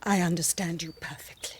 I understand you perfectly.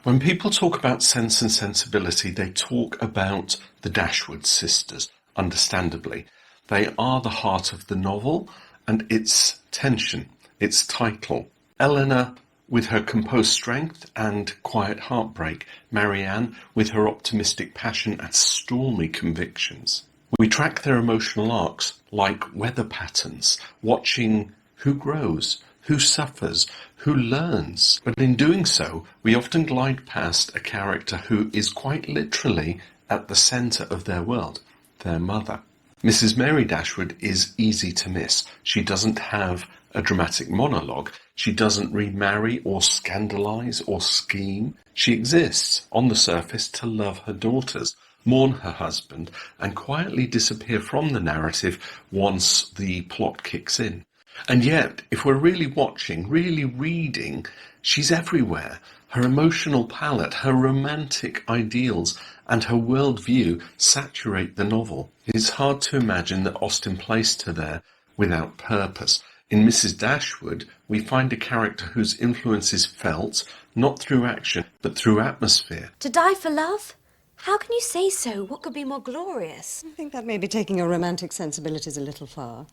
When people talk about Sense and Sensibility, they talk about the Dashwood sisters, understandably. They are the heart of the novel and its tension, its title. Elinor with her composed strength and quiet heartbreak, Marianne with her optimistic passion and stormy convictions. We track their emotional arcs like weather patterns, watching who grows, who suffers, who learns. But in doing so, we often glide past a character who is quite literally at the centre of their world, their mother. Mrs. Mary Dashwood is easy to miss. She doesn't have a dramatic monologue. She doesn't remarry or scandalise or scheme. She exists on the surface to love her daughters, mourn her husband, and quietly disappear from the narrative once the plot kicks in. And yet, if we're really watching, really reading, she's everywhere. Her emotional palette, her romantic ideals, and her worldview saturate the novel. It's hard to imagine that Austen placed her there without purpose. In Mrs. Dashwood, we find a character whose influence is felt, not through action, but through atmosphere. To die for love? How can you say so? What could be more glorious? I think that may be taking your romantic sensibilities a little far.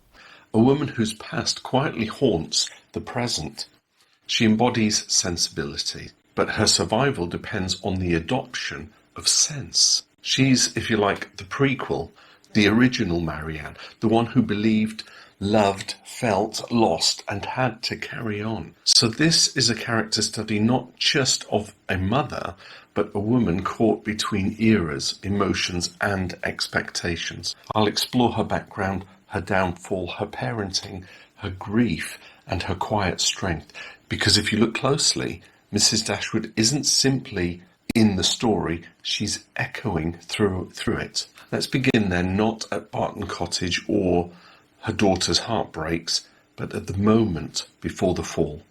A woman whose past quietly haunts the present. She embodies sensibility, but her survival depends on the adoption of sense. She's, if you like, the prequel, the original Marianne, the one who believed, loved, felt, lost, and had to carry on. So this is a character study not just of a mother, but a woman caught between eras, emotions, and expectations. I'll explore her background, her downfall, her parenting, her grief, and her quiet strength. Because if you look closely, Mrs. Dashwood isn't simply in the story, she's echoing through it. Let's begin then, not at Barton Cottage or her daughter's heartbreaks, but at the moment before the fall.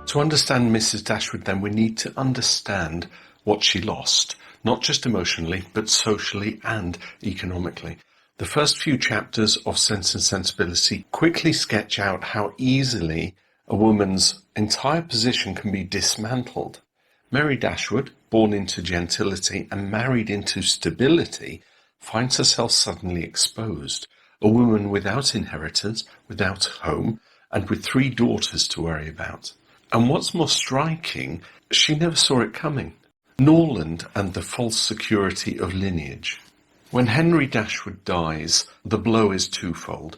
To understand Mrs. Dashwood then, we need to understand what she lost, not just emotionally, but socially and economically. The first few chapters of Sense and Sensibility quickly sketch out how easily a woman's entire position can be dismantled. Mary Dashwood, born into gentility and married into stability, finds herself suddenly exposed. A woman without inheritance, without home, and with 3 daughters to worry about. And what's more striking, she never saw it coming. Norland and the false security of lineage. When Henry Dashwood dies, the blow is twofold.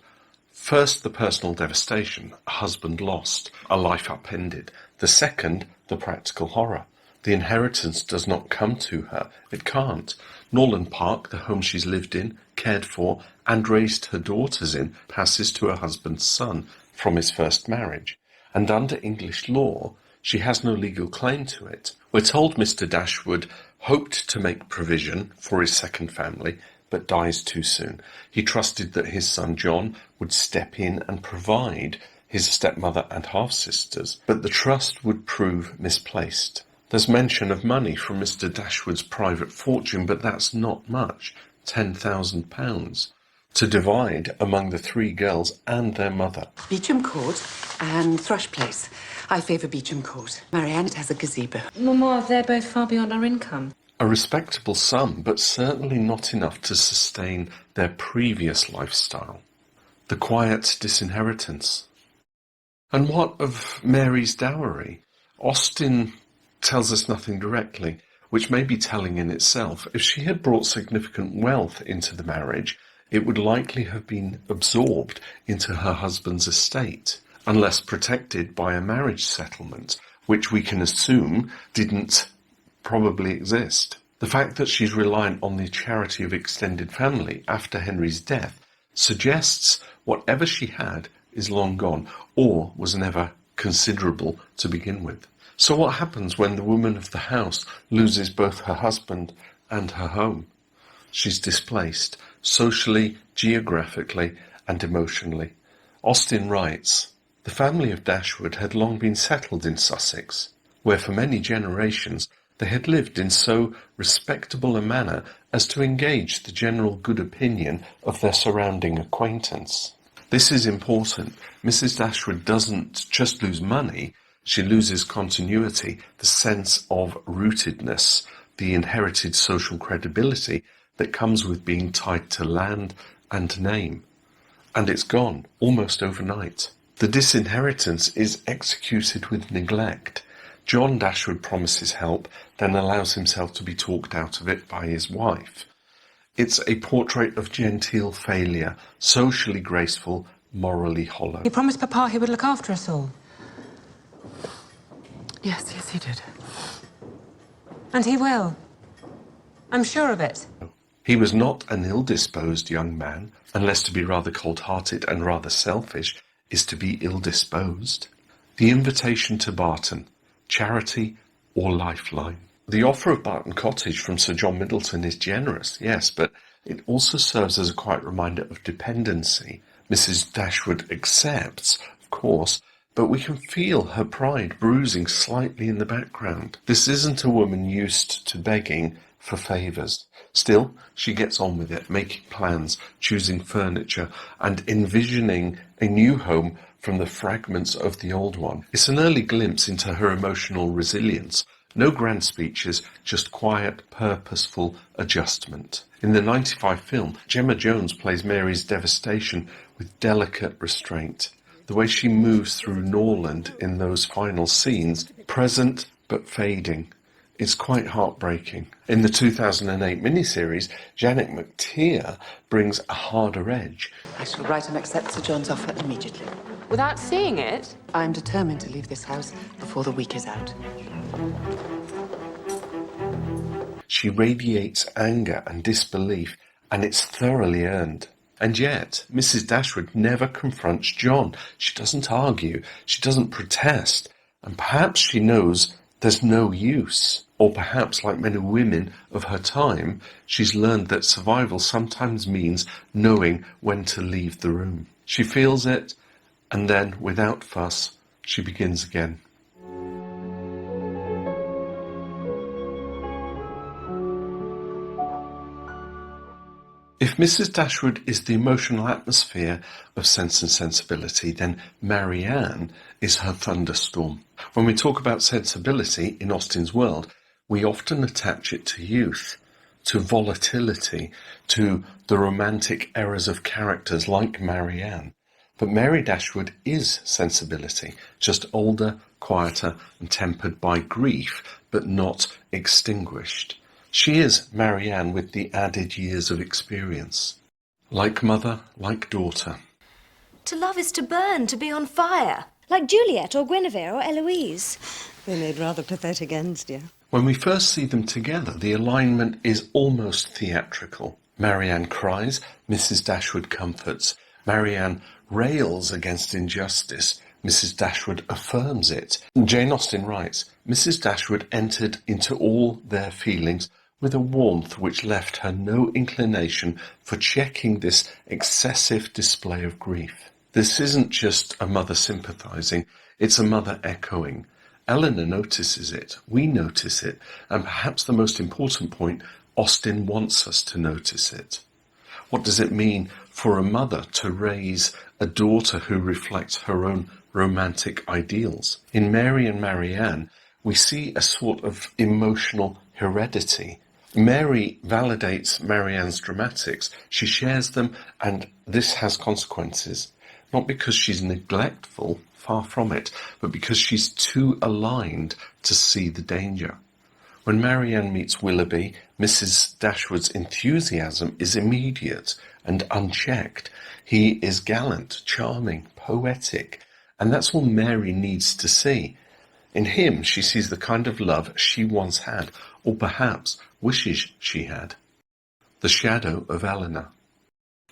First, the personal devastation, a husband lost, a life upended. The second, the practical horror. The inheritance does not come to her. It can't. Norland Park, the home she's lived in, cared for, and raised her daughters in, passes to her husband's son from his first marriage. And under English law, she has no legal claim to it. We're told Mr. Dashwood hoped to make provision for his second family, but dies too soon. He trusted that his son John would step in and provide his stepmother and half-sisters, but the trust would prove misplaced. There's mention of money from Mr. Dashwood's private fortune, but that's not much, £10,000, to divide among the 3 girls and their mother. Beecham Court and Thrush Place. I favour Beecham Court. Marianne has a gazebo. Mama, they're both far beyond our income. A respectable sum, but certainly not enough to sustain their previous lifestyle. The quiet disinheritance. And what of Mary's dowry? Austen tells us nothing directly, which may be telling in itself. If she had brought significant wealth into the marriage, it would likely have been absorbed into her husband's estate, unless protected by a marriage settlement, which we can assume didn't probably exist. The fact that she's reliant on the charity of extended family after Henry's death suggests whatever she had is long gone, or was never considerable to begin with. So what happens when the woman of the house loses both her husband and her home? She's displaced, socially, geographically, and emotionally. Austen writes, "The family of Dashwood had long been settled in Sussex, where for many generations They had lived in so respectable a manner as to engage the general good opinion of their surrounding acquaintance. This is important. Mrs. Dashwood doesn't just lose money, she loses continuity, the sense of rootedness, the inherited social credibility that comes with being tied to land and name. And it's gone, almost overnight. The disinheritance is executed with neglect. John Dashwood promises help, then allows himself to be talked out of it by his wife. It's a portrait of genteel failure, socially graceful, morally hollow. He promised Papa he would look after us all. Yes, he did. And he will. I'm sure of it. He was not an ill-disposed young man, unless to be rather cold-hearted and rather selfish is to be ill-disposed. The invitation to Barton, charity or lifeline. The offer of Barton Cottage from Sir John Middleton is generous, yes, but it also serves as a quiet reminder of dependency. Mrs. Dashwood accepts, of course, but we can feel her pride bruising slightly in the background. This isn't a woman used to begging for favours. Still, she gets on with it, making plans, choosing furniture, and envisioning a new home from the fragments of the old one. It's an early glimpse into her emotional resilience. No grand speeches, just quiet, purposeful adjustment. In the 95 film, Gemma Jones plays Mary's devastation with delicate restraint. The way she moves through Norland in those final scenes, present but fading, is quite heartbreaking. In the 2008 miniseries, Janet McTeer brings a harder edge. I shall write and accept Sir John's offer immediately. Without seeing it? I'm determined to leave this house before the week is out. She radiates anger and disbelief, and it's thoroughly earned. And yet, Mrs. Dashwood never confronts John. She doesn't argue, she doesn't protest, and perhaps she knows there's no use. Or perhaps, like many women of her time, she's learned that survival sometimes means knowing when to leave the room. She feels it, and then, without fuss, she begins again. If Mrs. Dashwood is the emotional atmosphere of Sense and Sensibility, then Marianne is her thunderstorm. When we talk about sensibility in Austen's world, we often attach it to youth, to volatility, to the romantic errors of characters like Marianne. But Mary Dashwood is sensibility, just older, quieter, and tempered by grief, but not extinguished. She is Marianne with the added years of experience. Like mother, like daughter. To love is to burn, to be on fire. Like Juliet or Guinevere or Eloise. They made rather pathetic ends, dear. When we first see them together, the alignment is almost theatrical. Marianne cries, Mrs. Dashwood comforts. Marianne rails against injustice. Mrs. Dashwood affirms it. Jane Austen writes, Mrs. Dashwood entered into all their feelings with a warmth which left her no inclination for checking this excessive display of grief. This isn't just a mother sympathising, it's a mother echoing. Elinor notices it, we notice it, and perhaps the most important point, Austen wants us to notice it. What does it mean for a mother to raise a daughter who reflects her own romantic ideals? In Mary and Marianne, we see a sort of emotional heredity. Mary validates Marianne's dramatics. She shares them, and this has consequences. Not because she's neglectful, far from it, but because she's too aligned to see the danger. When Marianne meets Willoughby, Mrs. Dashwood's enthusiasm is immediate and unchecked. He is gallant, charming, poetic, and that's all Mary needs to see. In him, she sees the kind of love she once had, or perhaps wishes she had. The shadow of Elinor.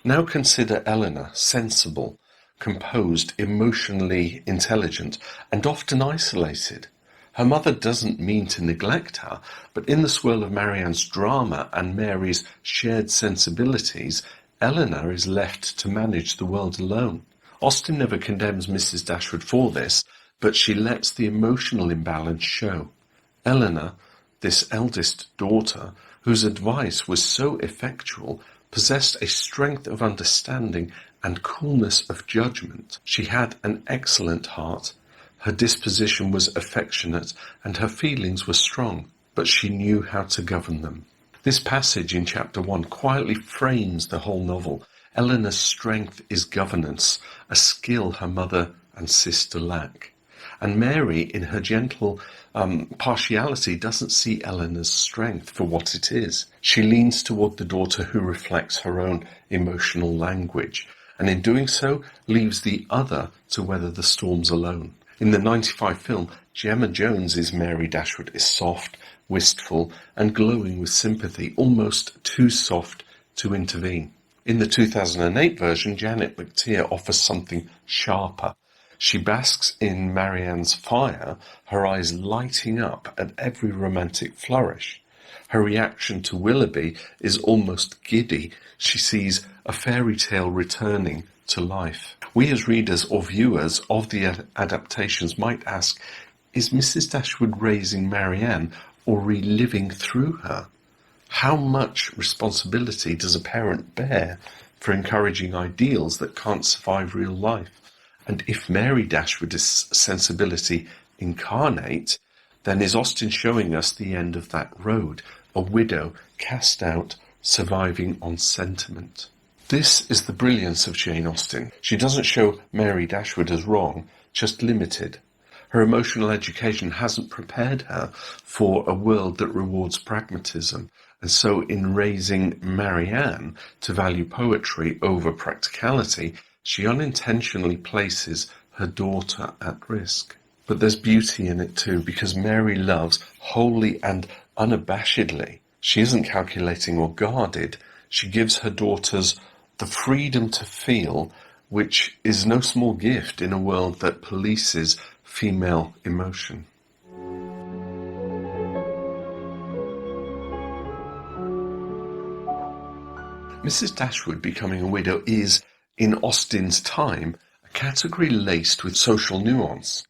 Now consider Elinor sensible, composed, emotionally intelligent, and often isolated. Her mother doesn't mean to neglect her, but in the swirl of Marianne's drama and Mary's shared sensibilities, Elinor is left to manage the world alone. Austen never condemns Mrs. Dashwood for this, but she lets the emotional imbalance show. Elinor, this eldest daughter, whose advice was so effectual, possessed a strength of understanding and coolness of judgment. She had an excellent heart. Her disposition was affectionate, and her feelings were strong, but she knew how to govern them. This passage in chapter 1 quietly frames the whole novel. Elinor's strength is governance, a skill her mother and sister lack. And Mary, in her gentle partiality, doesn't see Elinor's strength for what it is. She leans toward the daughter who reflects her own emotional language, and in doing so leaves the other to weather the storms alone. In the 1995 film, Gemma Jones's Mary Dashwood is soft, wistful, and glowing with sympathy, almost too soft to intervene. In the 2008 version, Janet McTeer offers something sharper. She basks in Marianne's fire, her eyes lighting up at every romantic flourish. Her reaction to Willoughby is almost giddy. She sees a fairy tale returning to life. We as readers or viewers of the adaptations might ask, is Mrs. Dashwood raising Marianne or reliving through her? How much responsibility does a parent bear for encouraging ideals that can't survive real life? And if Mary Dashwood is sensibility incarnate, then is Austen showing us the end of that road, a widow cast out, surviving on sentiment? This is the brilliance of Jane Austen. She doesn't show Mary Dashwood as wrong, just limited. Her emotional education hasn't prepared her for a world that rewards pragmatism, and so in raising Marianne to value poetry over practicality, she unintentionally places her daughter at risk. But there's beauty in it too, because Mary loves wholly and unabashedly. She isn't calculating or guarded. She gives her daughters the freedom to feel, which is no small gift in a world that polices female emotion. Mrs. Dashwood becoming a widow is, in Austen's time, a category laced with social nuance.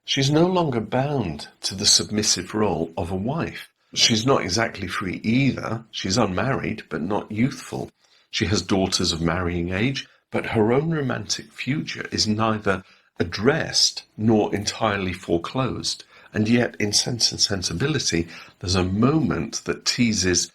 She's no longer bound to the submissive role of a wife. She's not exactly free either. She's unmarried, but not youthful. She has daughters of marrying age, but her own romantic future is neither addressed nor entirely foreclosed. And yet, in Sense and Sensibility, there's a moment that teases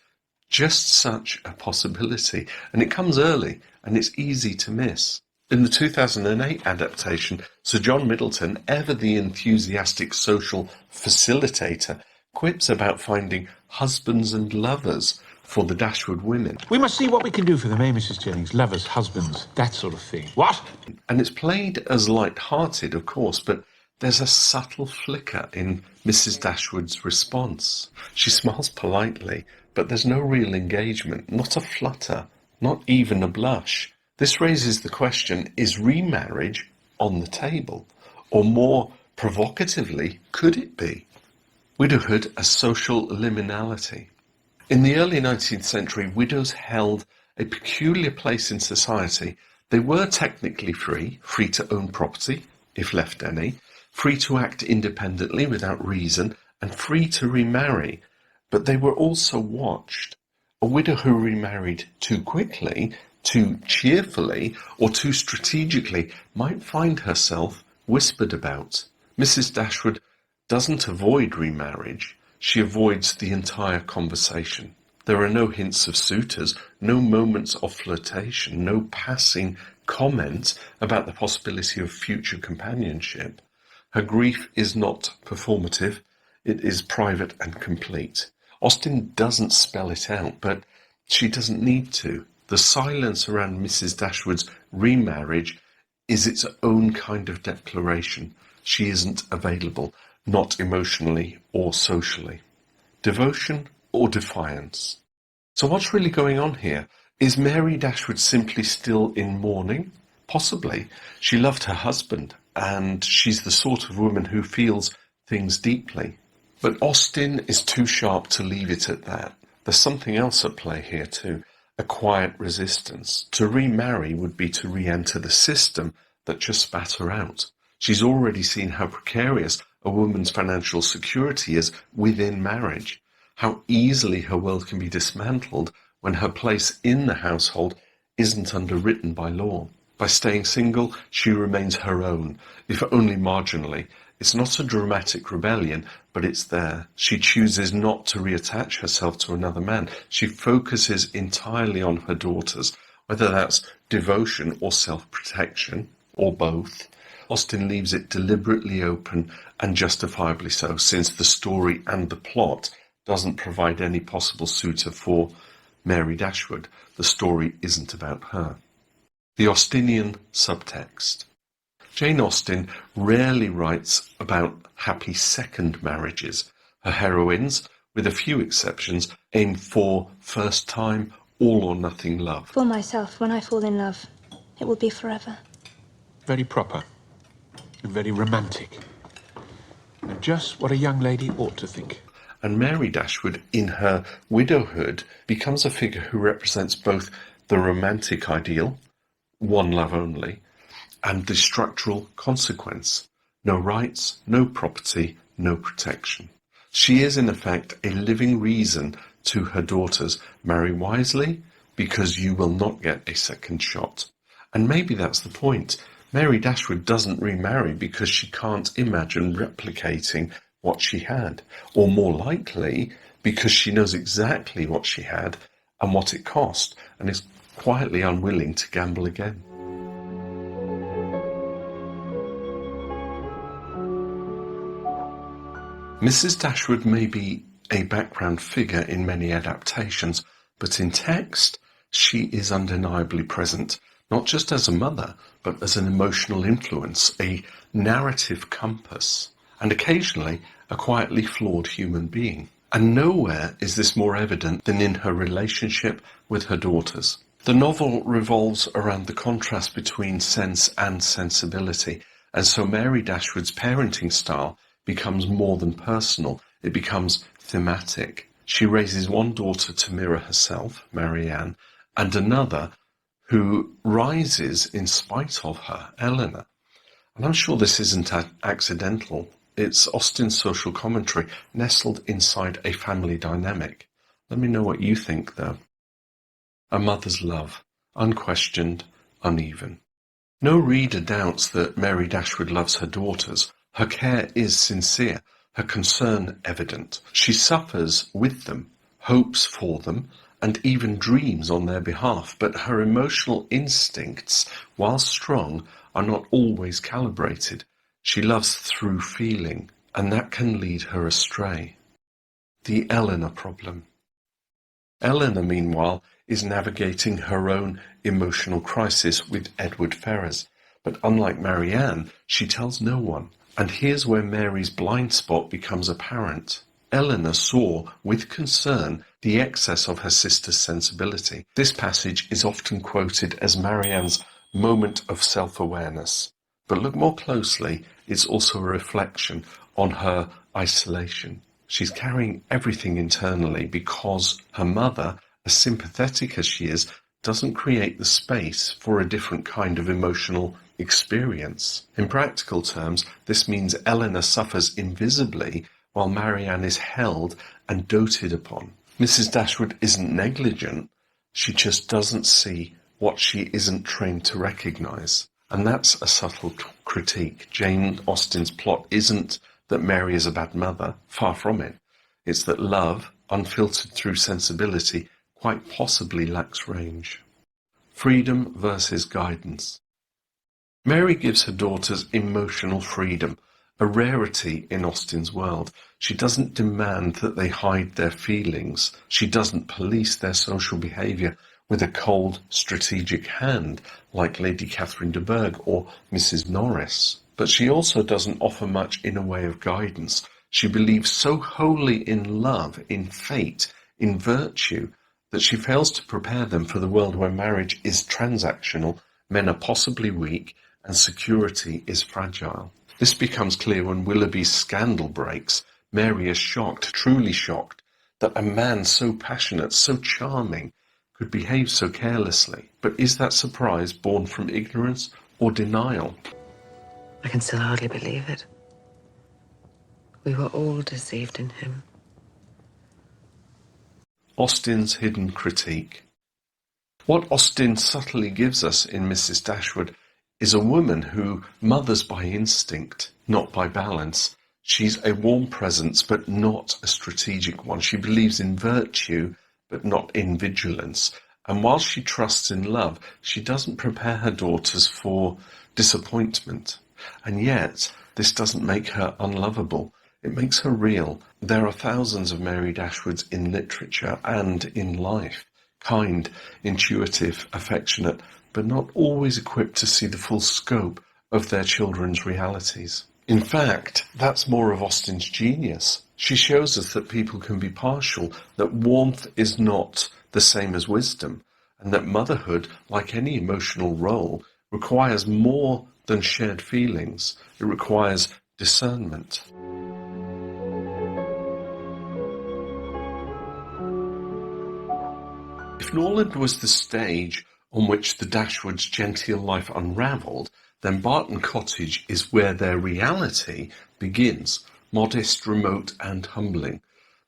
just such a possibility, and it comes early, and it's easy to miss. In the 2008 adaptation, Sir John Middleton, ever the enthusiastic social facilitator, quips about finding husbands and lovers for the Dashwood women. We must see what we can do for them, eh, Mrs. Jennings? Lovers, husbands, that sort of thing. What? And it's played as light-hearted, of course, but there's a subtle flicker in Mrs. Dashwood's response. She smiles politely, but there's no real engagement, not a flutter, not even a blush. This raises the question, is remarriage on the table? Or more provocatively, could it be? Widowhood as social liminality. In the early 19th century, widows held a peculiar place in society. They were technically free to own property, if left any, free to act independently without reason, and free to remarry. But they were also watched. A widow who remarried too quickly, too cheerfully, or too strategically might find herself whispered about. Mrs. Dashwood doesn't avoid remarriage, she avoids the entire conversation. There are no hints of suitors, no moments of flirtation, no passing comments about the possibility of future companionship. Her grief is not performative, it is private and complete. Austen doesn't spell it out, but she doesn't need to. The silence around Mrs. Dashwood's remarriage is its own kind of declaration. She isn't available, not emotionally or socially. Devotion or defiance? So what's really going on here? Is Mary Dashwood simply still in mourning? Possibly. She loved her husband, and she's the sort of woman who feels things deeply. But Austen is too sharp to leave it at that. There's something else at play here too, a quiet resistance. To remarry would be to re-enter the system that just spat her out. She's already seen how precarious a woman's financial security is within marriage. how easily her world can be dismantled when her place in the household isn't underwritten by law. By staying single, she remains her own, if only marginally. It's not a dramatic rebellion, but it's there. She chooses not to reattach herself to another man. She focuses entirely on her daughters, whether that's devotion or self-protection, or both. Austen leaves it deliberately open, and justifiably so, since the story and the plot doesn't provide any possible suitor for Mary Dashwood. The story isn't about her. The Austenian subtext. Jane Austen rarely writes about happy second marriages. Her heroines, with a few exceptions, aim for first-time, all-or-nothing love. For myself, when I fall in love, it will be forever. Very proper and very romantic. And just what a young lady ought to think. And Mary Dashwood, in her widowhood, becomes a figure who represents both the romantic ideal, one love only, and the structural consequence. No rights, no property, no protection. She is, in effect, a living reason to her daughters: marry wisely, because you will not get a second shot. And maybe that's the point. Mary Dashwood doesn't remarry because she can't imagine replicating what she had, or more likely, because she knows exactly what she had and what it cost, and is quietly unwilling to gamble again. Mrs. Dashwood may be a background figure in many adaptations, but in text, she is undeniably present, not just as a mother, but as an emotional influence, a narrative compass, and occasionally a quietly flawed human being. And nowhere is this more evident than in her relationship with her daughters. The novel revolves around the contrast between sense and sensibility, and so Mary Dashwood's parenting style becomes more than personal, it becomes thematic. She raises one daughter to mirror herself, Marianne, and another who rises in spite of her, Elinor. And I'm sure this isn't accidental. It's Austen's social commentary nestled inside a family dynamic. Let me know what you think, though. A mother's love, unquestioned, uneven. No reader doubts that Mary Dashwood loves her daughters. Her care is sincere, her concern evident. She suffers with them, hopes for them, and even dreams on their behalf, but her emotional instincts, while strong, are not always calibrated. She loves through feeling, and that can lead her astray. The Elinor problem. Elinor, meanwhile, is navigating her own emotional crisis with Edward Ferrars, but unlike Marianne, she tells no one. And here's where Mary's blind spot becomes apparent. Elinor saw, with concern, the excess of her sister's sensibility. This passage is often quoted as Marianne's moment of self-awareness. But look more closely, it's also a reflection on her isolation. She's carrying everything internally because her mother, as sympathetic as she is, doesn't create the space for a different kind of emotional experience. In practical terms, this means Elinor suffers invisibly while Marianne is held and doted upon. Mrs. Dashwood isn't negligent, she just doesn't see what she isn't trained to recognise. And that's a subtle critique. Jane Austen's plot isn't that Mary is a bad mother, far from it. It's that love, unfiltered through sensibility, quite possibly lacks range. Freedom versus guidance. Mary gives her daughters emotional freedom, a rarity in Austen's world. She doesn't demand that they hide their feelings. She doesn't police their social behaviour with a cold, strategic hand like Lady Catherine de Bourgh or Mrs. Norris. But she also doesn't offer much in a way of guidance. She believes so wholly in love, in fate, in virtue, that she fails to prepare them for the world where marriage is transactional, men are possibly weak, and security is fragile. This becomes clear when Willoughby's scandal breaks. Mary is shocked, truly shocked, that a man so passionate, so charming, could behave so carelessly. But is that surprise born from ignorance or denial? I can still hardly believe it. We were all deceived in him. Austen's hidden critique. What Austen subtly gives us in Mrs. Dashwood is a woman who mothers by instinct, not by balance. She's a warm presence, but not a strategic one. She believes in virtue, but not in vigilance. And while she trusts in love, she doesn't prepare her daughters for disappointment. And yet, this doesn't make her unlovable. It makes her real. There are thousands of Mary Dashwoods in literature and in life. Kind, intuitive, affectionate, but not always equipped to see the full scope of their children's realities. In fact, that's more of Austen's genius. She shows us that people can be partial, that warmth is not the same as wisdom, and that motherhood, like any emotional role, requires more than shared feelings. It requires discernment. If Norland was the stage on which the Dashwoods' genteel life unravelled, then Barton Cottage is where their reality begins, modest, remote and humbling.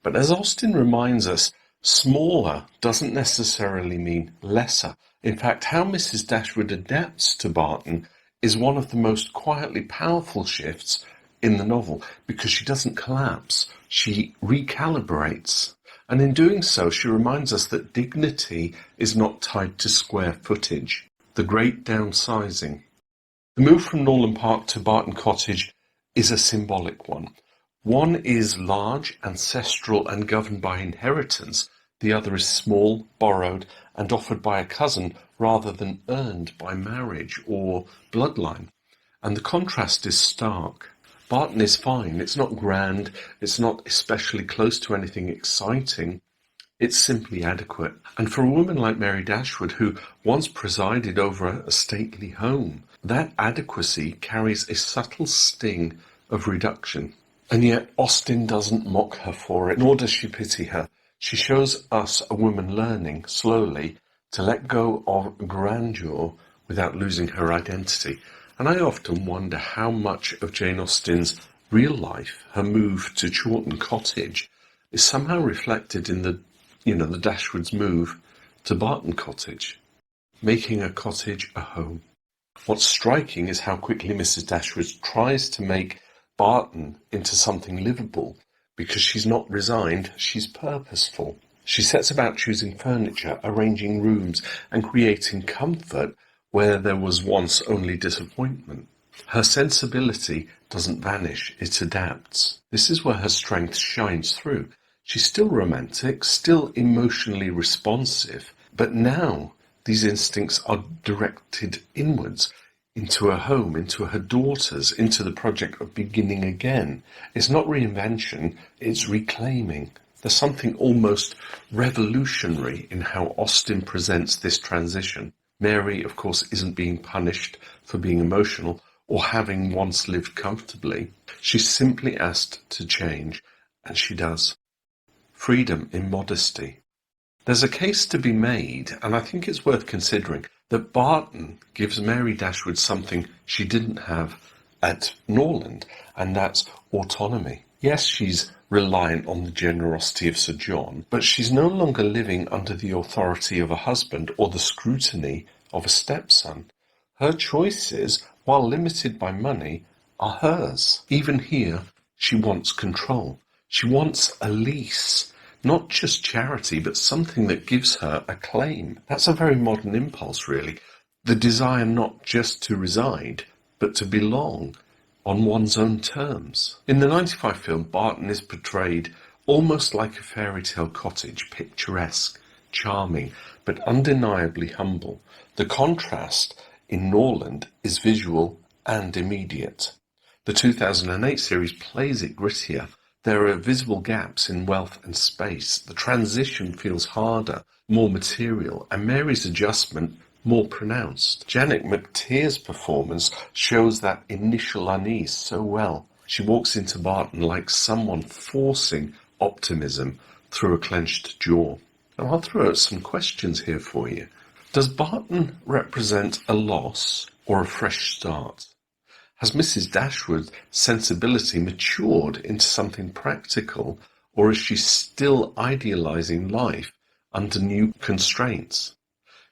But as Austen reminds us, smaller doesn't necessarily mean lesser. In fact, how Mrs. Dashwood adapts to Barton is one of the most quietly powerful shifts in the novel, because she doesn't collapse, she recalibrates. And in doing so, she reminds us that dignity is not tied to square footage. The great downsizing. The move from Norland Park to Barton Cottage is a symbolic one. One is large, ancestral and governed by inheritance. The other is small, borrowed and offered by a cousin rather than earned by marriage or bloodline. And the contrast is stark. Barton is fine. It's not grand. It's not especially close to anything exciting. It's simply adequate. And for a woman like Mary Dashwood, who once presided over a stately home, that adequacy carries a subtle sting of reduction. And yet Austen doesn't mock her for it, nor does she pity her. She shows us a woman learning, slowly, to let go of grandeur without losing her identity. And I often wonder how much of Jane Austen's real life, her move to Chawton Cottage, is somehow reflected in the Dashwoods' move to Barton Cottage, making a cottage a home. What's striking is how quickly Mrs. Dashwood tries to make Barton into something livable, because she's not resigned, she's purposeful. She sets about choosing furniture, arranging rooms, and creating comfort where there was once only disappointment. Her sensibility doesn't vanish, it adapts. This is where her strength shines through. She's still romantic, still emotionally responsive, but now these instincts are directed inwards, into her home, into her daughters, into the project of beginning again. It's not reinvention, it's reclaiming. There's something almost revolutionary in how Austen presents this transition. Mary, of course, isn't being punished for being emotional or having once lived comfortably. She's simply asked to change, and she does. Freedom in modesty. There's a case to be made, and I think it's worth considering, that Barton gives Mary Dashwood something she didn't have at Norland, and that's autonomy. Yes, she's reliant on the generosity of Sir John, but she's no longer living under the authority of a husband or the scrutiny of a stepson. Her choices, while limited by money, are hers. Even here, she wants control. She wants a lease. Not just charity, but something that gives her a claim. That's a very modern impulse, really. The desire not just to reside, but to belong on one's own terms. In the 95 film, Barton is portrayed almost like a fairy tale cottage, picturesque, charming, but undeniably humble. The contrast in Norland is visual and immediate. The 2008 series plays it grittier. There are visible gaps in wealth and space. The transition feels harder, more material, and Mary's adjustment more pronounced. Janet McTeer's performance shows that initial unease so well. She walks into Barton like someone forcing optimism through a clenched jaw. And I'll throw out some questions here for you. Does Barton represent a loss or a fresh start? Has Mrs. Dashwood's sensibility matured into something practical, or is she still idealizing life under new constraints?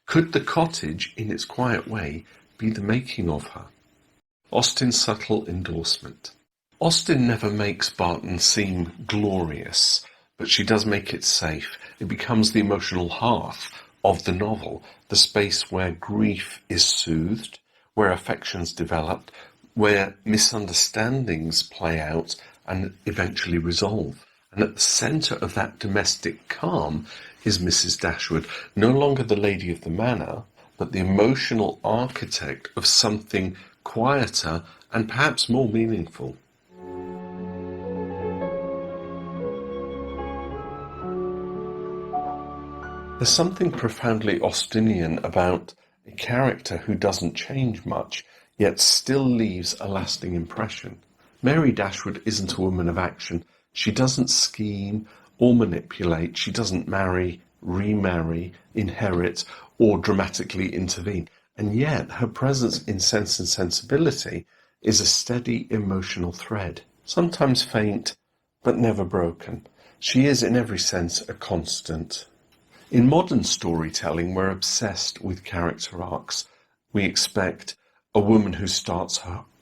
Could the cottage, in its quiet way, be the making of her? Austen's subtle endorsement. Austen never makes Barton seem glorious, but she does make it safe. It becomes the emotional hearth of the novel, the space where grief is soothed, where affections develop, where misunderstandings play out and eventually resolve. And at the centre of that domestic calm is Mrs. Dashwood, no longer the lady of the manor, but the emotional architect of something quieter and perhaps more meaningful. There's something profoundly Austenian about a character who doesn't change much, yet still leaves a lasting impression. Mary Dashwood isn't a woman of action. She doesn't scheme or manipulate. She doesn't marry, remarry, inherit, or dramatically intervene. And yet her presence in Sense and Sensibility is a steady emotional thread, sometimes faint, but never broken. She is in every sense a constant. In modern storytelling, we're obsessed with character arcs. We expect a woman who starts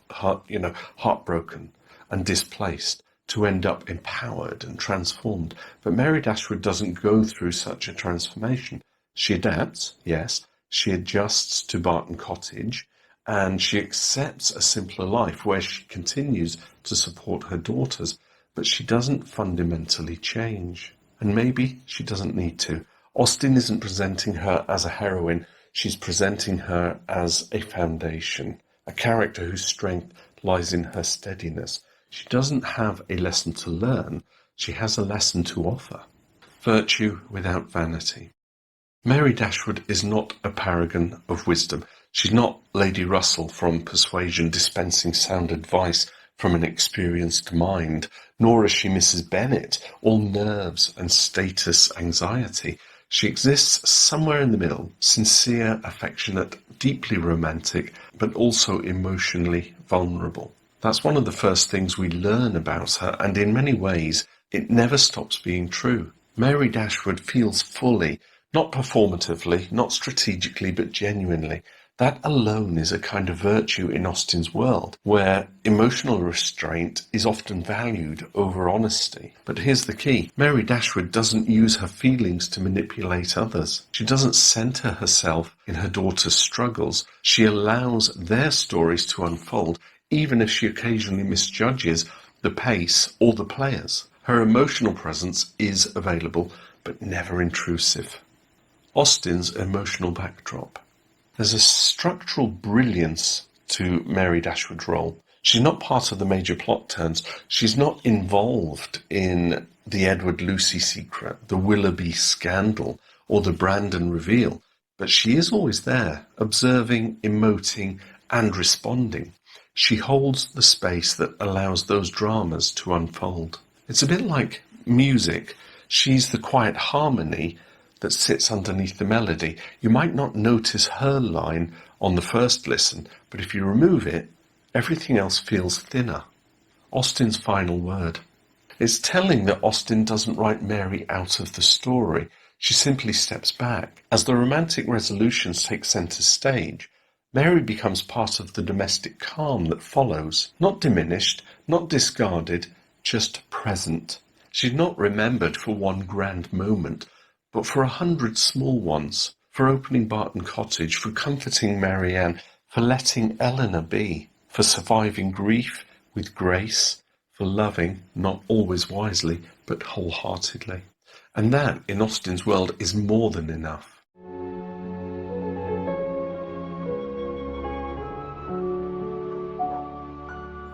heartbroken and displaced to end up empowered and transformed. But Mary Dashwood doesn't go through such a transformation. She adapts, yes, she adjusts to Barton Cottage, and she accepts a simpler life where she continues to support her daughters, but she doesn't fundamentally change. And maybe she doesn't need to. Austen isn't presenting her as a heroine, she's presenting her as a foundation, a character whose strength lies in her steadiness. She doesn't have a lesson to learn, she has a lesson to offer. Virtue without vanity. Mary Dashwood is not a paragon of wisdom. She's not Lady Russell from Persuasion dispensing sound advice from an experienced mind, nor is she Mrs. Bennet, all nerves and status anxiety. She exists somewhere in the middle, sincere, affectionate, deeply romantic, but also emotionally vulnerable. That's one of the first things we learn about her, and in many ways, it never stops being true. Mary Dashwood feels fully, not performatively, not strategically, but genuinely. That alone is a kind of virtue in Austen's world, where emotional restraint is often valued over honesty. But here's the key. Mary Dashwood doesn't use her feelings to manipulate others. She doesn't centre herself in her daughter's struggles. She allows their stories to unfold, even if she occasionally misjudges the pace or the players. Her emotional presence is available, but never intrusive. Austen's emotional backdrop. There's a structural brilliance to Mary Dashwood's role. She's not part of the major plot turns. She's not involved in the Edward Lucy secret, the Willoughby scandal, or the Brandon reveal. But she is always there, observing, emoting, and responding. She holds the space that allows those dramas to unfold. It's a bit like music. She's the quiet harmony that sits underneath the melody. You might not notice her line on the first listen, but if you remove it, everything else feels thinner. Austen's final word. It's telling that Austen doesn't write Mary out of the story. She simply steps back. As the romantic resolutions take centre stage, Mary becomes part of the domestic calm that follows, not diminished, not discarded, just present. She's not remembered for one grand moment, but for 100 small ones, for opening Barton Cottage, for comforting Marianne, for letting Elinor be, for surviving grief with grace, for loving, not always wisely, but wholeheartedly. And that, in Austen's world, is more than enough.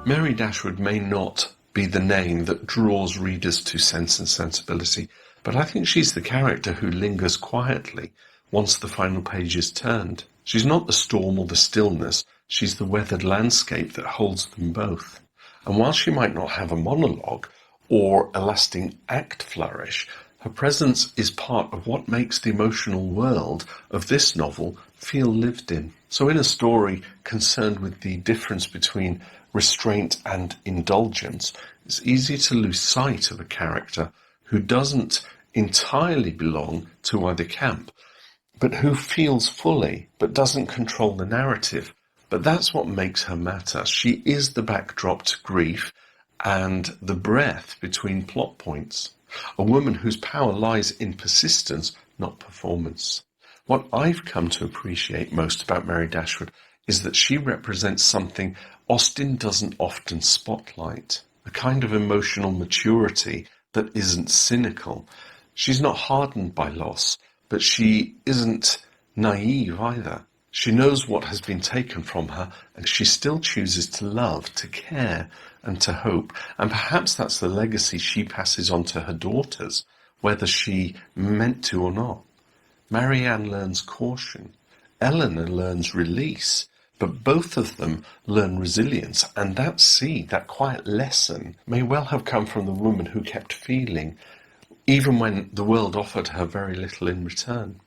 Mary Dashwood may not be the name that draws readers to Sense and Sensibility, but I think she's the character who lingers quietly once the final page is turned. She's not the storm or the stillness, she's the weathered landscape that holds them both. And while she might not have a monologue or a lasting act flourish, her presence is part of what makes the emotional world of this novel feel lived in. So in a story concerned with the difference between restraint and indulgence, it's easy to lose sight of a character who doesn't entirely belong to either camp, but who feels fully, but doesn't control the narrative. But that's what makes her matter. She is the backdrop to grief and the breath between plot points. A woman whose power lies in persistence, not performance. What I've come to appreciate most about Mary Dashwood is that she represents something Austen doesn't often spotlight, a kind of emotional maturity that isn't cynical. She's not hardened by loss, but she isn't naive either. She knows what has been taken from her, and she still chooses to love, to care, and to hope. And perhaps that's the legacy she passes on to her daughters, whether she meant to or not. Marianne learns caution. Elinor learns release. But both of them learn resilience, and that seed, that quiet lesson, may well have come from the woman who kept feeling, even when the world offered her very little in return.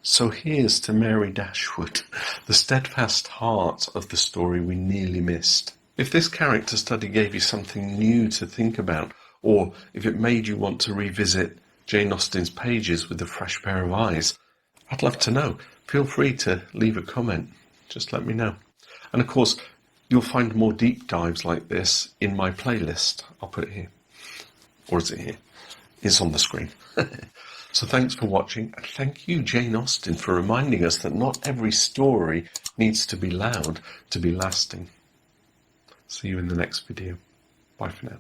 So here's to Mary Dashwood, the steadfast heart of the story we nearly missed. If this character study gave you something new to think about, or if it made you want to revisit Jane Austen's pages with a fresh pair of eyes, I'd love to know. Feel free to leave a comment. Just let me know. And of course, you'll find more deep dives like this in my playlist. I'll put it here. Or is it here? It's on the screen. So thanks for watching, and thank you, Jane Austen, for reminding us that not every story needs to be loud to be lasting. See you in the next video. Bye for now.